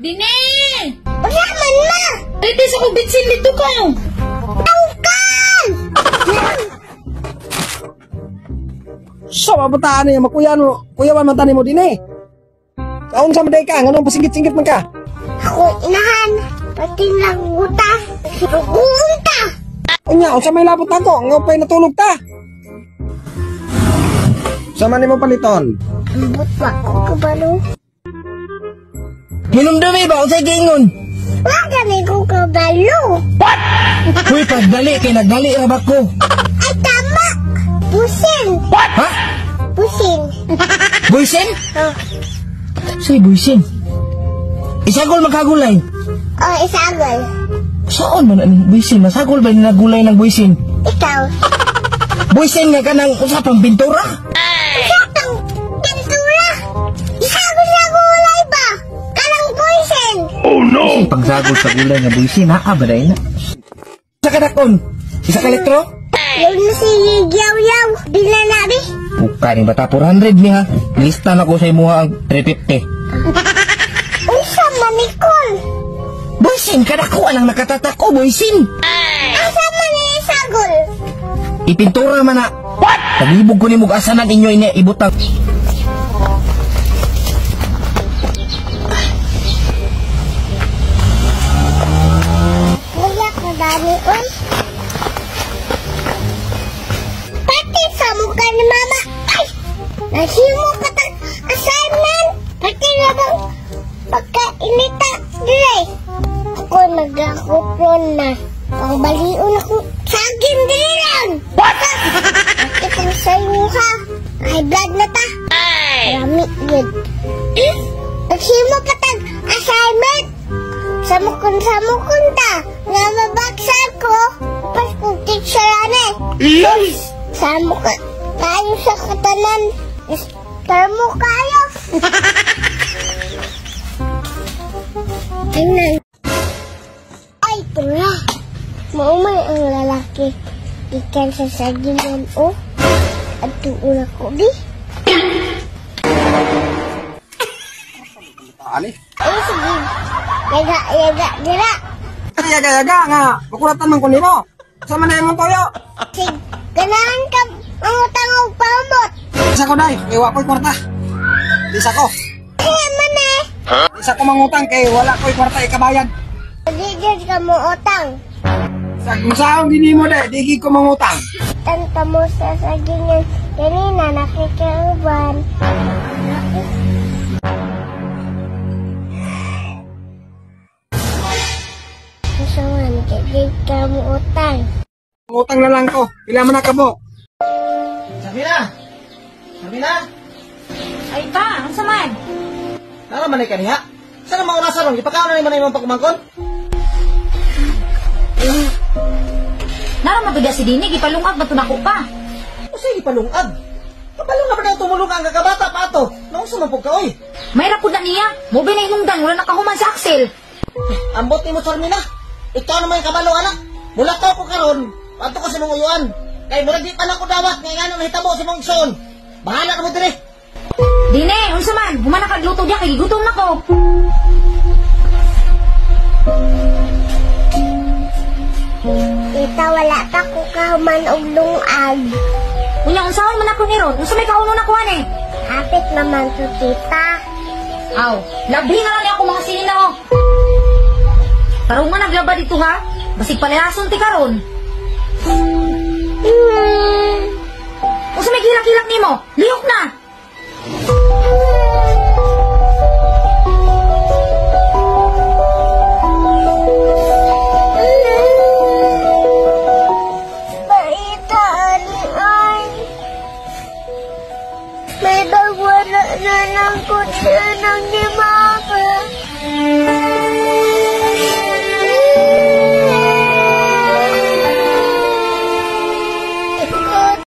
Dine! Wala man na! Dito sa kubitsin dito ko! Angkan! So, mabutaan niya, kuyawan man tani mo din eh. Kaon sa maday ka, anong pasingit-singit man ka? Ako inahan, pati laguta, sugunta! Unya, unsa may labot ako, ngopay natulog ta. Sama ni mo paliton. Ambot pa ko kabalo. Hinumdumi ba? Unsay giingon? Wala na ko kabalo. Uy, pagdali kay nagdali ra ba ko? Ay tama! Busin! Ha? Busin! Buisin? Oh, Say buisin. Isagol magkagulay. oh isagol. Saan man ang buisin? Masagol ba nagulay ng buisin? Ikaw. Buisin nga ka ng usapang pintura? Isakang pintura! Isagol-sagol walay ba? Kanang busin! Kasi pagsagol sa gulay nga buisin, ha? Baday na. Isa ka dakon? Isa ka elektro? Yung si Yaw-Yaw, bila na bi. Bukan bata 400 ni ha. Lista na ko sa imo ang 350. Unsa manikol? Buisin, kadako ang nakatatako, buisin. Asa man ni isagol? Ipintura man na. Tagibog ko ni mong asanan inyo ini ibutang. Wala ka dami oy. Pati sa mukha ni mama. Ay! Nahimo ka tag assignment. Pati na bang pagkainita dire. Ako nagakupron na. Pagbalion ako saging dire lang. Pati kang sayo ha. Ay blood na ta. Marami good. Nahimo ka tag assignment. Samukon ta. Nga mabaksan ko. Pas kong teacher ane. Samukon. Tayo sa katanan. Tarmo kayo. Tingnan. Ay, tula. Maumay ang lalaki. Ikan sa sagingan o. At tuula ko di. Ali. Ay, sige. Yaga, dira. Yaga nga, makulatan man ko nimo. Sama na imong toyo. Sige. Ganahan ka ang utang o pamot. Isa ko dai, iwa ko'y kwarta. Isa ko. Kaya man eh. Isa ko mangutang kay wala ko'y kwarta ikabayad. Digid ka mo utang. Sa kung saan din mo dai, digi ko mangutang. Tanta mo sa sagingan. Kanina nakikauban. Kasawan, digid ka mo utang. Mangutang na lang ko. Pila man nakabo. Sabi na! Sabi na! Ay pa, ang saman. Nara man ay kaniha? Saan ang mga nasarong? Ipakaon na naman ay mga pagkumangkon? Nara mabiga si Dini, gipalungag ba tunako pa? O sige, palungag. Kapalong na ba na tumulong ang kakabata pa ato? Naong sumapog ka, oy! May rapod na niya. Mobi na inungdan, wala nakahuman sa Axel. Ambot ni mo, Charmina. Ikaw naman yung kabalo, anak. Mula to ko karon. Pato ko sa mga uyuan. Kaya mula di pa na ko dawat. Ngayon ano, nahitabo si mong ison. Bahala na mo dire. Dine, unsa man, humana kag luto diya kay gutom na ko. Tita, wala pa ko kahuman og lungag. Unya unsaon man ako ni Ron? Unsa may kauno na kuan eh? Hapit naman to tita. Aw, labi na lang ni ako mga sina oh. Tarong nga naglaba dito ha. Basig palayason ti karon. Unsa may kilak-kilak nimo? Lihok na. Baita, ani ay. May bagwala na ng kutsa ng ni Mama.